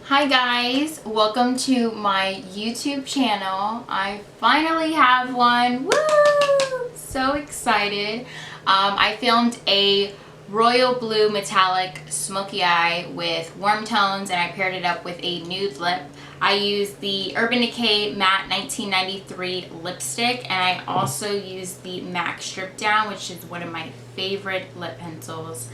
Hi guys, welcome to my YouTube channel. I finally have one. Woo! So excited. I filmed a royal blue metallic smoky eye with warm tones and I paired it up with a nude lip. I used the Urban Decay Matte 1993 lipstick, and I also used the MAC Stripdown, which is one of my favorite lip pencils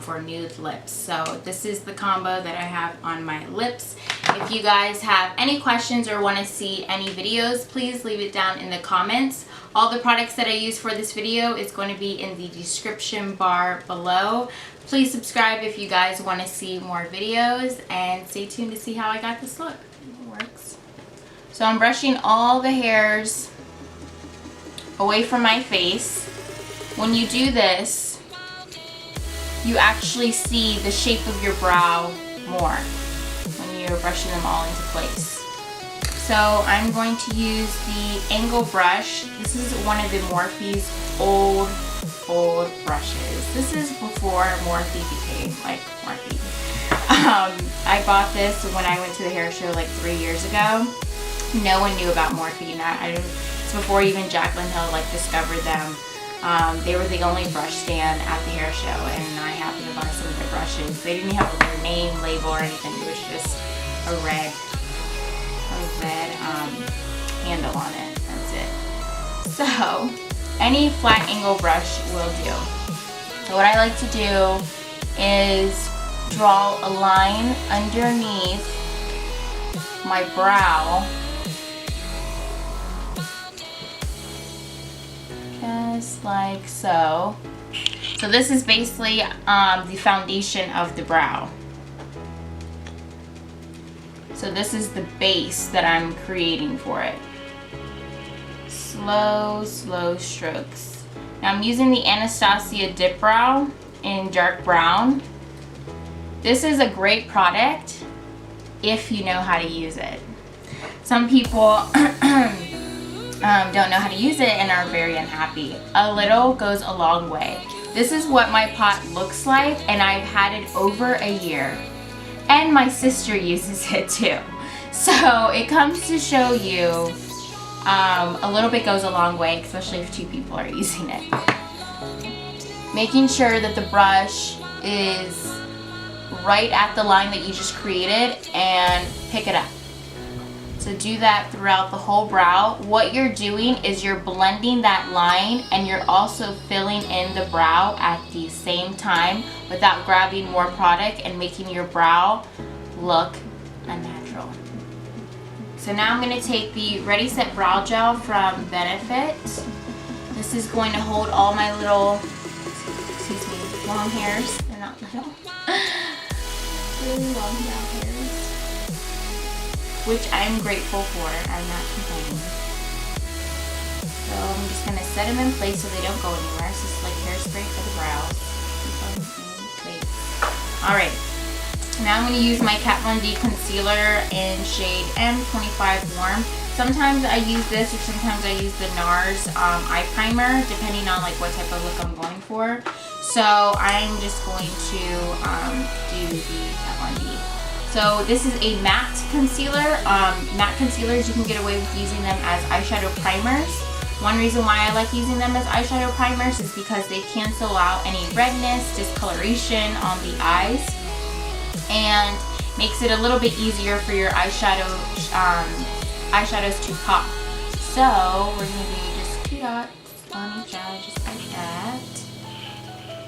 for nude lips. So this is the combo that I have on my lips. If you guys have any questions or want to see any videos, please leave it down in the comments. All the products that I use for this video is going to be in the description bar below. Please subscribe if you guys want to see more videos, and stay tuned to see how I got this look. It works. So I'm brushing all the hairs away from my face. When you do this, you actually see the shape of your brow more when you're brushing them all into place. So I'm going to use the angle brush. This is one of the Morphe's old brushes. This is before Morphe became like Morphe. I bought this when I went to the hair show like 3 years ago. No one knew about Morphe. It's before even Jaclyn Hill like discovered them. They were the only brush stand at the hair show, and I happened to buy some of their brushes. They didn't have their name label or anything. It was just a red handle on it. That's it. So any flat angle brush will do. So what I like to do is draw a line underneath my brow, just like so. So this is basically the foundation of the brow. So this is the base that I'm creating for it. Slow strokes. Now I'm using the Anastasia Dipbrow in dark brown. This is a great product if you know how to use it. Some people don't know how to use it and are very unhappy. A little goes a long way. This is what my pot looks like, and I've had it over a year. And my sister uses it too. So it comes to show you a little bit goes a long way, especially if two people are using it. Making sure that the brush is right at the line that you just created and pick it up. So do that throughout the whole brow. What you're doing is you're blending that line, and you're also filling in the brow at the same time without grabbing more product and making your brow look unnatural. So now I'm going to take the Ready Set Brow Gel from Benefit. This is going to hold all my little, long hairs. They're not little. Really long brow hairs, which I'm grateful for. I'm not complaining. So I'm just going to set them in place so they don't go anywhere. So it's like hairspray for the brows. Keep them in place. Alright, now I'm going to use my Kat Von D Concealer in shade M25 Warm. Sometimes I use this, or sometimes I use the NARS eye primer, depending on like what type of look I'm going for. So I'm just going to do the Kat Von D. So this is a matte concealer. Matte concealers, you can get away with using them as eyeshadow primers. One reason why I like using them as eyeshadow primers is because they cancel out any redness, discoloration on the eyes, and makes it a little bit easier for your eyeshadows to pop. So we're going to do just 2 dots on each eye, just like that.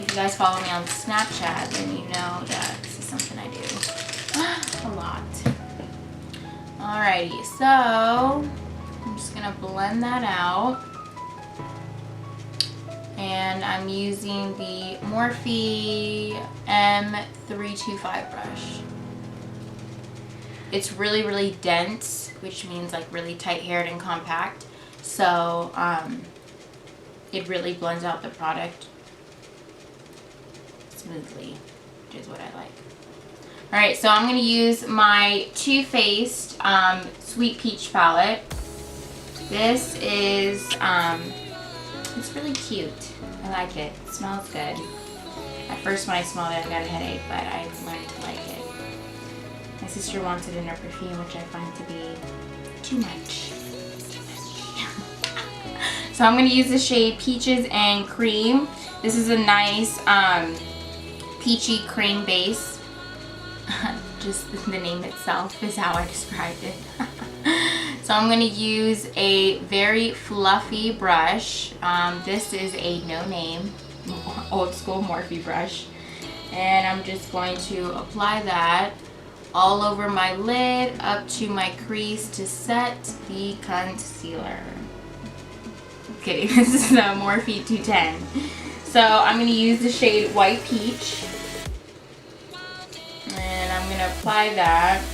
If you guys follow me on Snapchat, then you know that this is something I do a lot. Alrighty, so I'm just gonna blend that out, and I'm using the Morphe M325 brush. It's really dense, which means like really tight haired and compact, so it really blends out the product smoothly, which is what I like. Alright, so I'm going to use my TooFaced Sweet Peach palette. This is, it's really cute. I like it. It smells good. At first when I smelled it I got a headache, but I learned to like it. My sister wants it in her perfume, which I find to be too much. So I'm going to use the shade Peaches and Cream. This is a nice peachy cream base. Just the name itself is how I described it. So I'm going to use a very fluffy brush. This is a no-name, old school Morphe brush. And I'm just going to apply that all over my lid up to my crease to set the concealer. Kidding, this is the Morphe 210. So I'm going to use the shade White Peach. And I'm going to apply that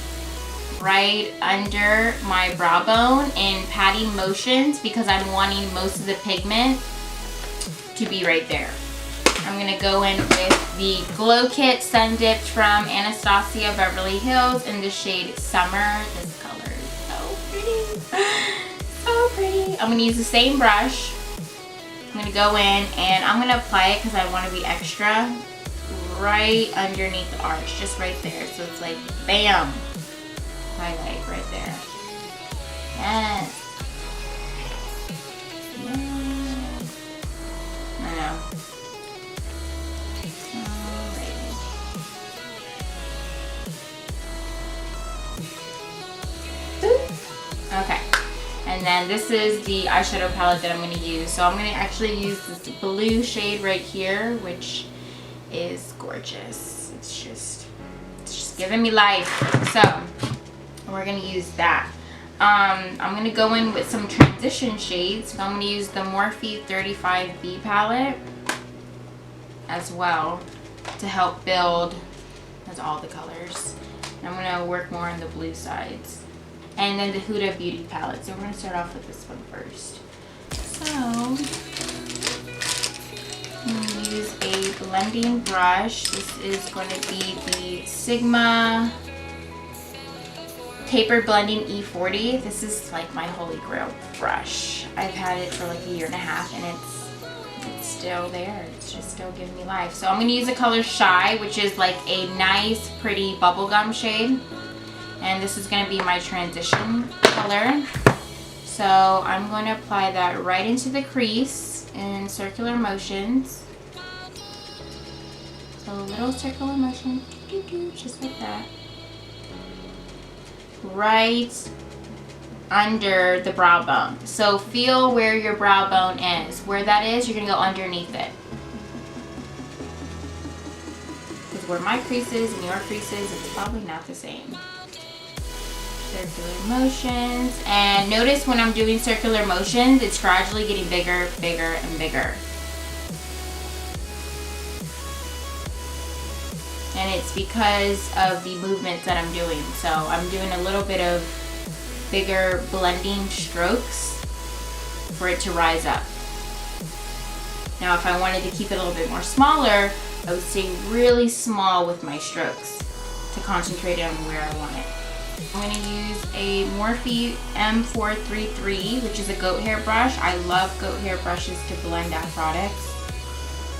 right under my brow bone in patting motions because I'm wanting most of the pigment to be right there. I'm going to go in with the Glow Kit Sun Dipped from Anastasia Beverly Hills in the shade Summer. This color is so pretty. So pretty. I'm going to use the same brush. I'm going to go in and I'm going to apply it because I want to be extra right underneath the arch, just right there. So it's like bam, highlight right there. Yes. Yes. I know. Alright. Okay. And then this is the eyeshadow palette that I'm going to use. So I'm going to actually use this blue shade right here, which is gorgeous. It's just giving me life. So we're going to use that. I'm going to go in with some transition shades. So I'm going to use the Morphe 35B palette as well to help build. That's all the colors. And I'm going to work more on the blue sides. And then the Huda Beauty palette. So we're going to start off with this one first. So I'm going to use a blending brush. This is going to be the Sigma Tapered Blending E40. This is like my holy grail brush. I've had it for like a year and a half and it's still there. It's just still giving me life. So I'm going to use the color Shy, which is like a nice pretty bubblegum shade. And this is going to be my transition color. So I'm going to apply that right into the crease in circular motions. So a little circular motion, just like that. Right under the brow bone. So feel where your brow bone is. Where that is, you're going to go underneath it. Because where my crease is and your crease is, it's probably not the same. Circular motions, and notice when I'm doing circular motions, it's gradually getting bigger, bigger, and bigger. And it's because of the movements that I'm doing. So I'm doing a little bit of bigger blending strokes for it to rise up. Now if I wanted to keep it a little bit more smaller, I would stay really small with my strokes to concentrate on where I want it. I'm going to use a Morphe M433, which is a goat hair brush. I love goat hair brushes to blend out products.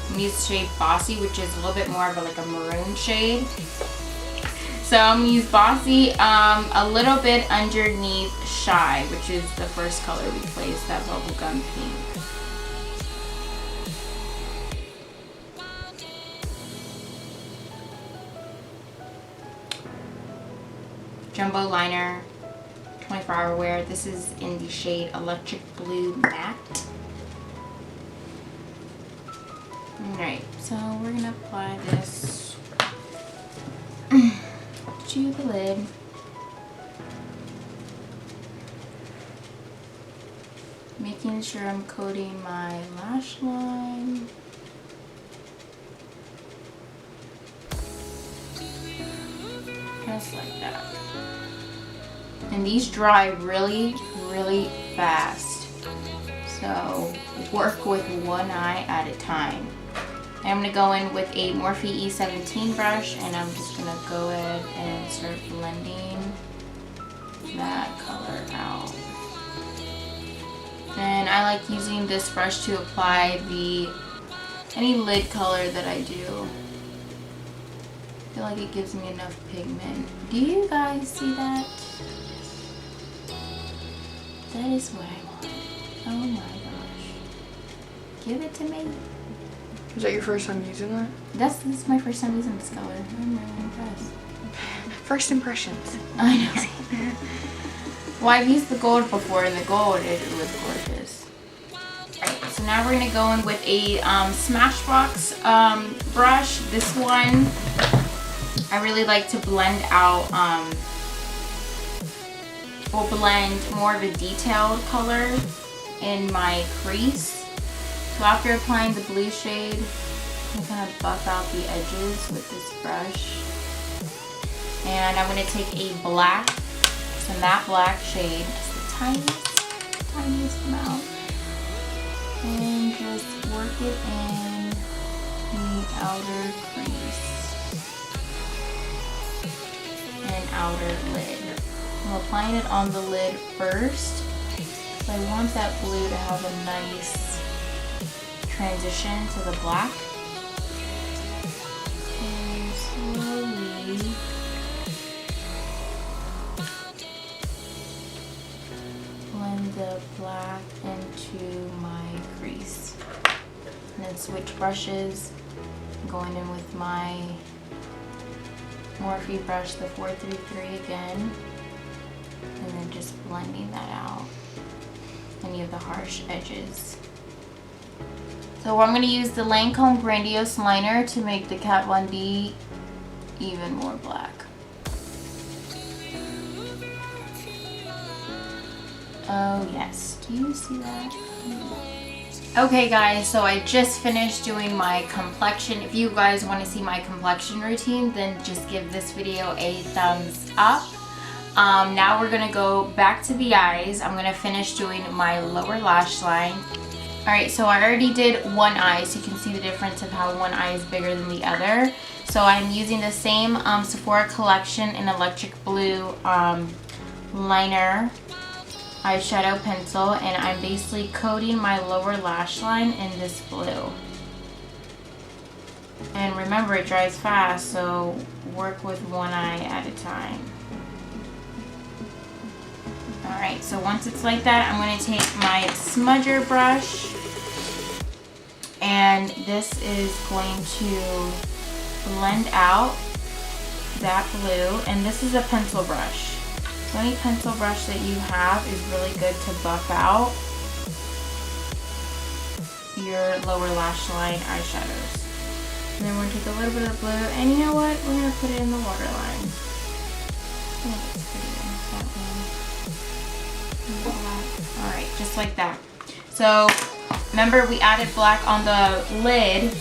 I'm going to use the shade Bossy, which is a little bit more of like a maroon shade. So I'm going to use Bossy a little bit underneath Shy, which is the first color we placed, that bubblegum pink. Jumbo liner, 24-hour wear. This is in the shade Electric Blue Matte. Alright, so we're going to apply this to the lid. Making sure I'm coating my lash line. Just like that. And these dry really, really fast. So work with one eye at a time. And I'm going to go in with a Morphe E17 brush and I'm just going to go ahead and start blending that color out. And I like using this brush to apply any lid color that I do. feel like it gives me enough pigment. Do you guys see that? That is what I want. Oh my gosh. Give it to me. Is that your first time using that? This is my first time using this color. I'm really impressed. First impressions. I know. Well, I've used the gold before, and the gold, it was gorgeous. Alright, so now we're going to go in with a Smashbox brush. This one, I really like to blend out, will blend more of a detailed color in my crease. So after applying the blue shade, I'm kind of buff out the edges with this brush. And I'm going to take a black, so matte black shade, just the tiniest amount, and just work it in the outer crease and outer lid. I'm applying it on the lid first, so I want that blue to have a nice transition to the black. And slowly blend the black into my crease. And then switch brushes, going in with my Morphe brush, the 433 again, and then just blending that out, any of the harsh edges. So I'm going to use the Lancome Grandiose liner to make the Kat Von D even more black. Oh yes, do you see that? Okay guys, so I just finished doing my complexion. If you guys want to see my complexion routine, then just give this video a thumbs up. Now we're going to go back to the eyes. I'm going to finish doing my lower lash line. Alright, so I already did one eye, so you can see the difference of how one eye is bigger than the other. So I'm using the same Sephora collection in electric blue liner eyeshadow pencil, and I'm basically coating my lower lash line in this blue. And remember, it dries fast, so work with one eye at a time. Alright, so once it's like that, I'm going to take my smudger brush, and this is going to blend out that blue, and this is a pencil brush. So any pencil brush that you have is really good to buff out your lower lash line eyeshadows. And then we're going to take a little bit of blue, and you know what? We're going to put it in the waterline. Alright, just like that. So remember, we added black on the lid,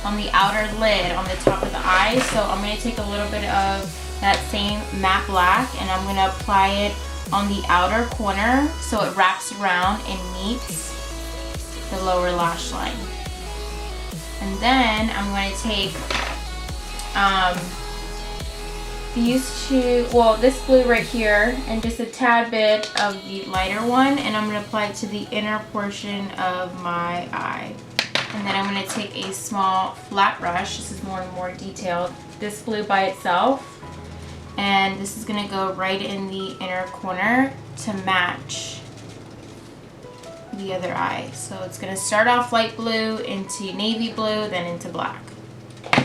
on the outer lid, on the top of the eye. So I'm going to take a little bit of that same matte black, and I'm going to apply it on the outer corner so it wraps around and meets the lower lash line. And then I'm going to take this blue right here, and just a tad bit of the lighter one, and I'm going to apply it to the inner portion of my eye. And then I'm going to take a small flat brush. This is more detailed. This blue by itself. And this is going to go right in the inner corner to match the other eye. So it's going to start off light blue into navy blue, then into black.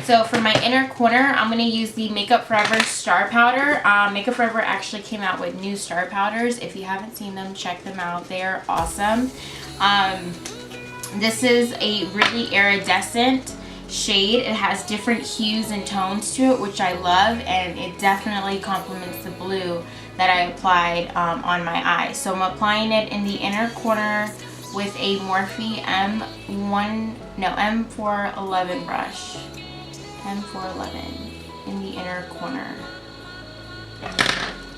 So for my inner corner, I'm going to use the Makeup Forever Star Powder. Makeup Forever actually came out with new star powders. If you haven't seen them, check them out. They are awesome. This is a really iridescent shade. It has different hues and tones to it, which I love, and it definitely complements the blue that I applied on my eye. So I'm applying it in the inner corner with a Morphe M411 brush. M411 in the inner corner.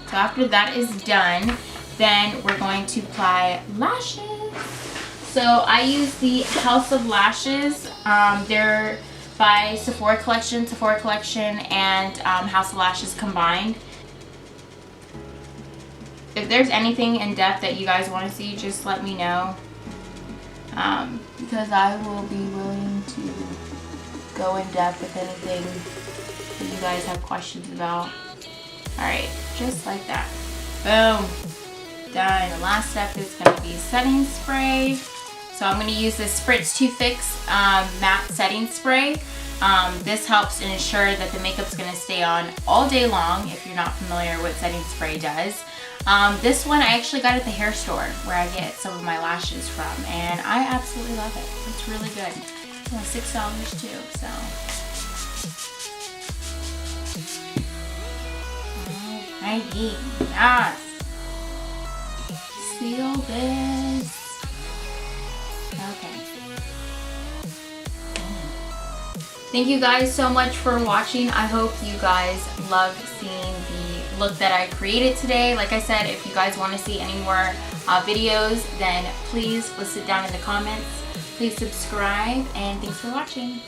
So after that is done, then we're going to apply lashes. So I use the House of Lashes. They're by Sephora Collection, and House of Lashes combined. If there's anything in depth that you guys want to see, just let me know. Because I will be willing to go in depth with anything that you guys have questions about. Alright, just like that. Boom. Done. The last step is going to be setting spray. So I'm going to use this Spritz TooFaced matte setting spray. This helps ensure that the makeup's going to stay on all day long if you're not familiar what setting spray does. This one I actually got at the hair store where I get some of my lashes from, and I absolutely love it. It's really good. It's only $6 too, so. Alrighty, yes. Seal this. Okay. Thank you guys so much for watching. I hope you guys loved seeing the look that I created today. Like I said, if you guys want to see any more videos, then please list it down in the comments. Please subscribe, and thanks for watching.